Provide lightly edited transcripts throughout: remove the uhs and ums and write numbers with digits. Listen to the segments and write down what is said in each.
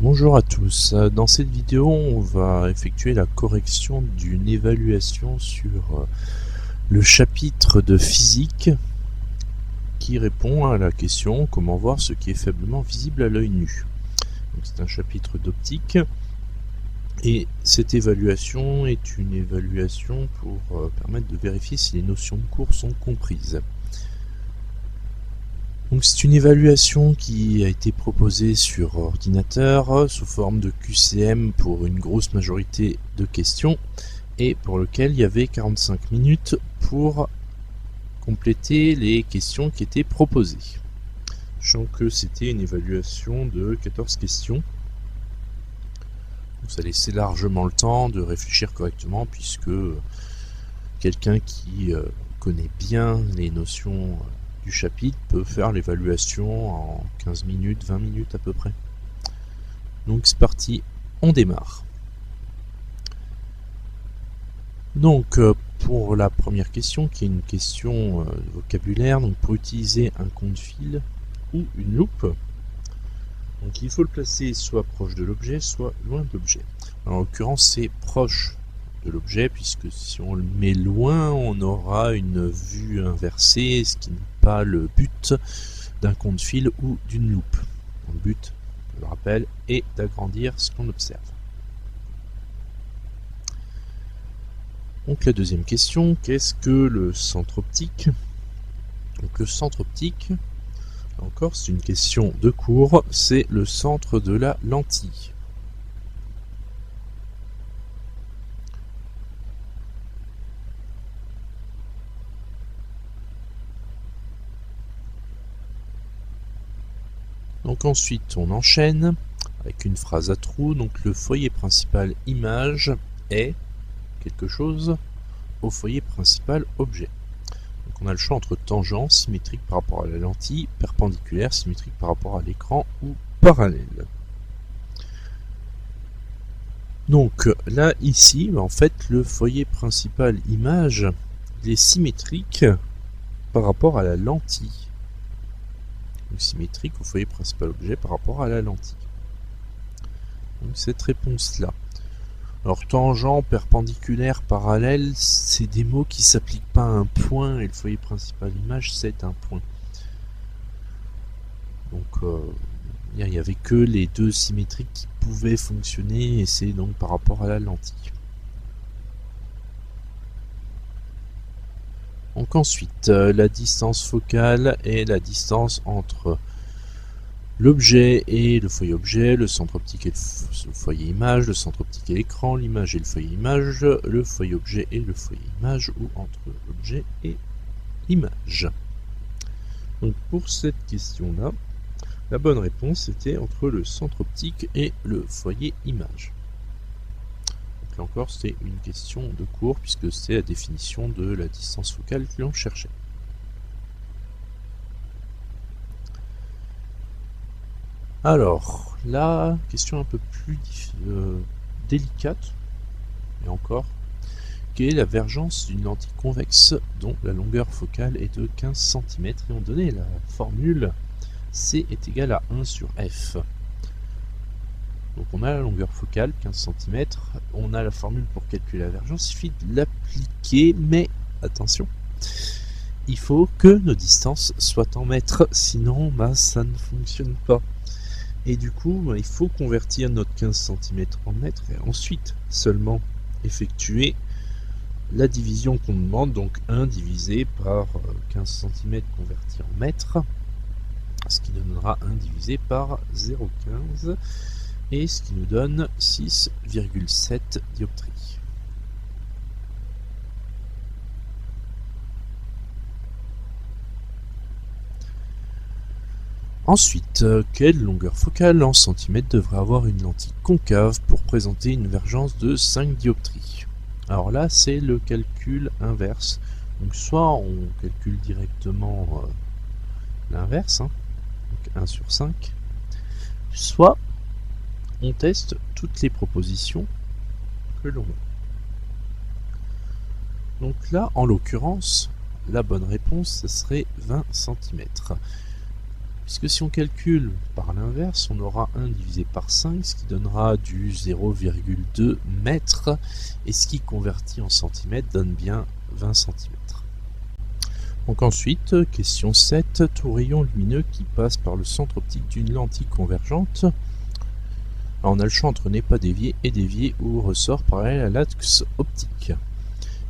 Bonjour à tous, dans cette vidéo on va effectuer la correction d'une évaluation sur le chapitre de physique qui répond à la question comment voir ce qui est faiblement visible à l'œil nu. C'est un chapitre d'optique et cette évaluation est une évaluation pour permettre de vérifier si les notions de cours sont comprises. Donc c'est une évaluation qui a été proposée sur ordinateur sous forme de QCM pour une grosse majorité de questions et pour lequel il y avait 45 minutes pour compléter les questions qui étaient proposées. Sachant que c'était une évaluation de 14 questions. Donc ça laissait largement le temps de réfléchir correctement puisque quelqu'un qui connaît bien les notions du chapitre peut faire l'évaluation en 15 minutes, 20 minutes à peu près. Donc c'est parti, on démarre. Donc pour la première question, qui est une question de vocabulaire, donc pour utiliser un compte-fil ou une loupe, donc il faut le placer soit proche de l'objet, soit loin de l'objet. En l'occurrence c'est proche de l'objet, puisque si on le met loin, on aura une vue inversée, ce qui n'est pas le but d'un compte-fil ou d'une loupe. Le but, je le rappelle, est d'agrandir ce qu'on observe. Donc la deuxième question, qu'est-ce que le centre optique? Donc le centre optique, là encore c'est une question de cours, c'est le centre de la lentille. Donc ensuite on enchaîne avec une phrase à trous. Donc le foyer principal image est quelque chose au foyer principal objet. Donc on a le choix entre tangent, symétrique par rapport à la lentille, perpendiculaire, symétrique par rapport à l'écran ou parallèle. Donc là ici en fait le foyer principal image il est symétrique par rapport à la lentille. Symétrique au foyer principal objet par rapport à la lentille. Donc cette réponse-là. Alors tangent, perpendiculaire, parallèle, c'est des mots qui ne s'appliquent pas à un point et le foyer principal image c'est un point. Donc il n'y avait que les deux symétriques qui pouvaient fonctionner et c'est donc par rapport à la lentille. Donc ensuite, la distance focale est la distance entre l'objet et le foyer objet, le centre optique et le foyer image, le centre optique et l'écran, l'image et le foyer image, le foyer objet et le foyer image, ou entre objet et image. Donc pour cette question-là, la bonne réponse était entre le centre optique et le foyer image. Là encore, c'est une question de cours puisque c'est la définition de la distance focale que l'on cherchait. Alors, la question un peu plus délicate, et encore, quelle est la vergence d'une lentille convexe dont la longueur focale est de 15 cm et on donnait la formule C est égal à 1 sur F. Donc on a la longueur focale, 15 cm, on a la formule pour calculer la vergence, il suffit de l'appliquer, mais attention, il faut que nos distances soient en mètres, sinon ça ne fonctionne pas. Et du coup, il faut convertir notre 15 cm en mètres et ensuite seulement effectuer la division qu'on demande, donc 1 divisé par 15 cm converti en mètres, ce qui donnera 1 divisé par 0,15. Et ce qui nous donne 6,7 dioptries. Ensuite, quelle longueur focale en centimètres devrait avoir une lentille concave pour présenter une vergence de 5 dioptries? Alors là, c'est le calcul inverse. Donc soit on calcule directement l'inverse, donc 1 sur 5, soit on teste toutes les propositions que l'on a. Donc là, en l'occurrence, la bonne réponse, ce serait 20 cm. Puisque si on calcule par l'inverse, on aura 1 divisé par 5, ce qui donnera du 0,2 mètres, et ce qui convertit en centimètres donne bien 20 cm. Donc ensuite, question 7, tout rayon lumineux qui passe par le centre optique d'une lentille convergente. Alors on a le choix entre n'est pas dévié et dévié ou ressort parallèle à l'axe optique.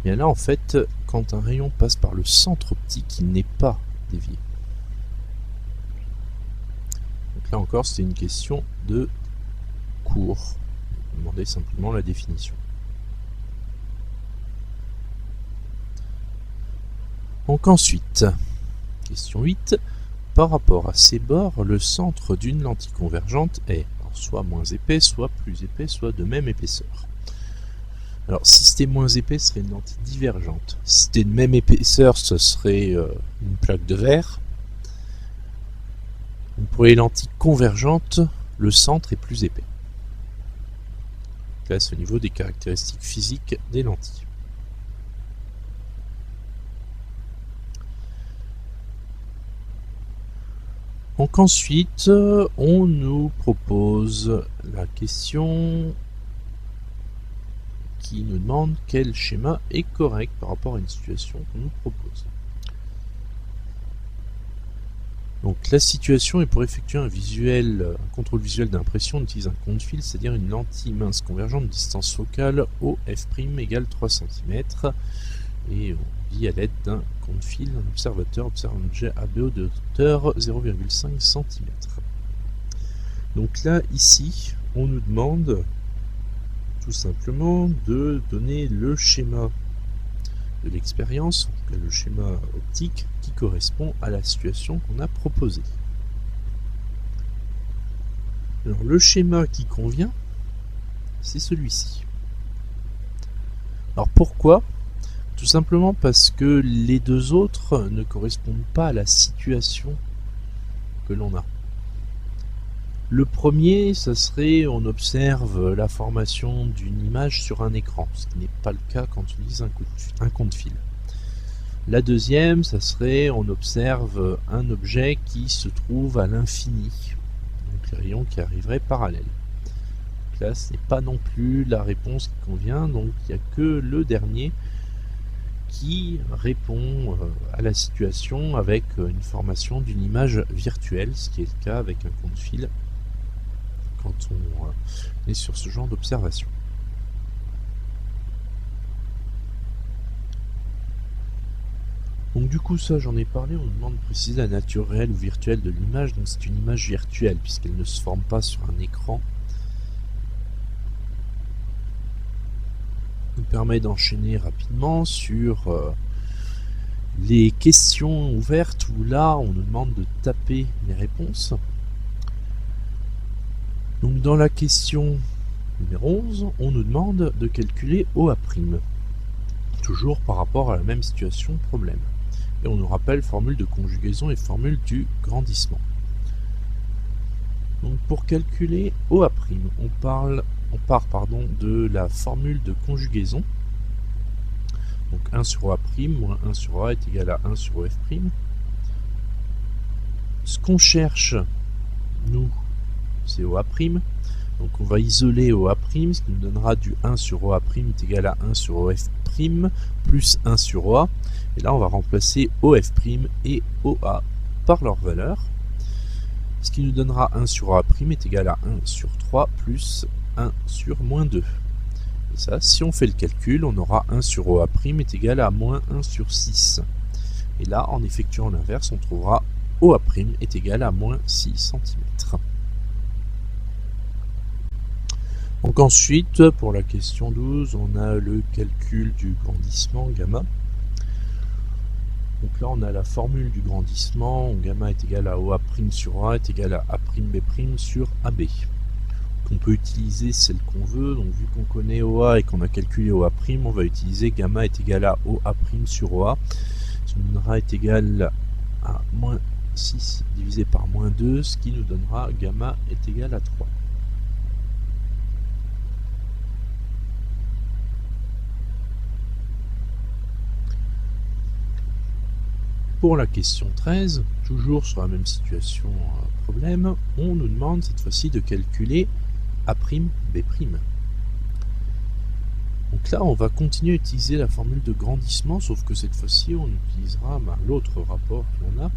Et là en fait, quand un rayon passe par le centre optique, il n'est pas dévié. Donc là encore, c'est une question de cours. Demandez simplement la définition. Donc ensuite, question 8. Par rapport à ces bords, le centre d'une lentille convergente est soit moins épais, soit plus épais, soit de même épaisseur. Alors si c'était moins épais, ce serait une lentille divergente. Si c'était de même épaisseur, ce serait une plaque de verre. Donc pour les lentilles convergentes, le centre est plus épais. Là, c'est au niveau des caractéristiques physiques des lentilles. Donc ensuite, on nous propose la question qui nous demande quel schéma est correct par rapport à une situation qu'on nous propose. Donc la situation est pour effectuer un contrôle visuel d'impression, on utilise un compte-fil, c'est-à-dire une lentille mince convergente de distance focale au f' égale 3 cm. Et on vit à l'aide d'un compte-fil, un observateur observe un objet ABO de hauteur 0,5 cm. Donc là, ici, on nous demande tout simplement de donner le schéma de l'expérience, le schéma optique qui correspond à la situation qu'on a proposée. Alors le schéma qui convient, c'est celui-ci. Alors pourquoi ? Tout simplement parce que les deux autres ne correspondent pas à la situation que l'on a. Le premier, ça serait on observe la formation d'une image sur un écran, ce qui n'est pas le cas quand on utilise un compte-fil. La deuxième, ça serait on observe un objet qui se trouve à l'infini, donc les rayons qui arriveraient parallèles. Donc là, ce n'est pas non plus la réponse qui convient, donc il n'y a que le dernier qui répond à la situation avec une formation d'une image virtuelle, ce qui est le cas avec un compte-fil quand on est sur ce genre d'observation. Donc du coup ça j'en ai parlé, on nous demande de préciser la nature réelle ou virtuelle de l'image, donc c'est une image virtuelle puisqu'elle ne se forme pas sur un écran. Nous permet d'enchaîner rapidement sur les questions ouvertes où là on nous demande de taper les réponses. Donc dans la question numéro 11, on nous demande de calculer OA', toujours par rapport à la même situation problème. Et on nous rappelle formule de conjugaison et formule du grandissement. Donc pour calculer OA', on part de la formule de conjugaison. Donc 1 sur OA' moins 1 sur OA est égal à 1 sur OF'. Ce qu'on cherche, nous, c'est OA'. Donc on va isoler OA', ce qui nous donnera du 1 sur OA' est égal à 1 sur OF' plus 1 sur OA. Et là on va remplacer OF' et OA par leur valeur. Ce qui nous donnera 1 sur OA' est égal à 1 sur 3 plus 1 sur moins 2. Et ça, si on fait le calcul, on aura 1 sur OA' est égal à moins 1 sur 6. Et là, en effectuant l'inverse, on trouvera OA' est égal à moins 6 cm. Donc ensuite, pour la question 12, on a le calcul du grandissement gamma. Donc là, on a la formule du grandissement, gamma est égal à OA' sur A est égal à A'B' sur AB. On peut utiliser celle qu'on veut, donc vu qu'on connaît OA et qu'on a calculé OA', on va utiliser gamma est égal à OA' sur OA. Ce qui nous donnera est égal à moins 6 divisé par moins 2, ce qui nous donnera gamma est égal à 3. Pour la question 13, toujours sur la même situation problème, on nous demande cette fois-ci de calculer A'B'. Donc là, on va continuer à utiliser la formule de grandissement, sauf que cette fois-ci, on utilisera l'autre rapport qu'on a,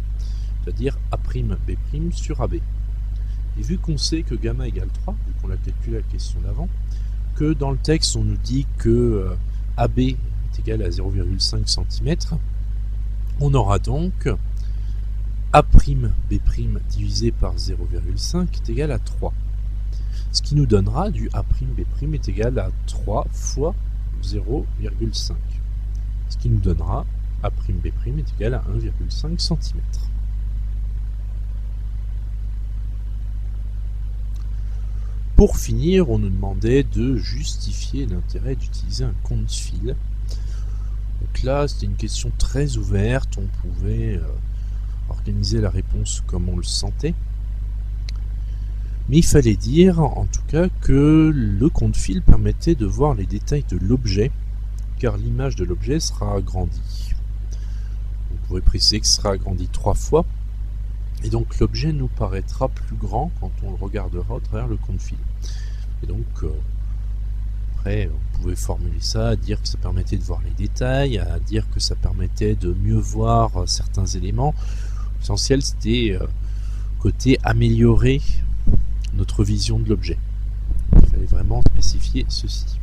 c'est-à-dire A'B' sur AB. Et vu qu'on sait que gamma égale 3, vu qu'on l'a calculé à la question d'avant, que dans le texte, on nous dit que AB est égal à 0,5 cm, on aura donc A'B' divisé par 0,5 est égal à 3. Ce qui nous donnera du A'B' est égal à 3 fois 0,5. Ce qui nous donnera A'B' est égal à 1,5 cm. Pour finir, on nous demandait de justifier l'intérêt d'utiliser un compte-fil. Donc là, c'était une question très ouverte, on pouvait organiser la réponse comme on le sentait. Mais il fallait dire, en tout cas, que le compte-fil permettait de voir les détails de l'objet, car l'image de l'objet sera agrandie. On pourrait préciser que ce sera agrandi 3 fois, et donc l'objet nous paraîtra plus grand quand on le regardera au travers le compte-fil. Et donc, après, on pouvait formuler ça, à dire que ça permettait de voir les détails, à dire que ça permettait de mieux voir certains éléments. L'essentiel, c'était côté améliorer notre vision de l'objet. Il fallait vraiment spécifier ceci.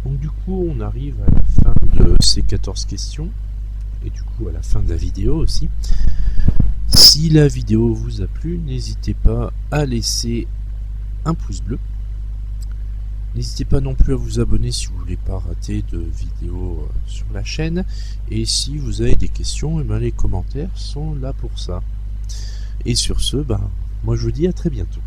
Donc du coup, on arrive à la fin de ces 14 questions, et du coup à la fin de la vidéo aussi. Si la vidéo vous a plu, n'hésitez pas à laisser un pouce bleu. N'hésitez pas non plus à vous abonner si vous ne voulez pas rater de vidéos sur la chaîne. Et si vous avez des questions, les commentaires sont là pour ça. Et sur ce, moi je vous dis à très bientôt.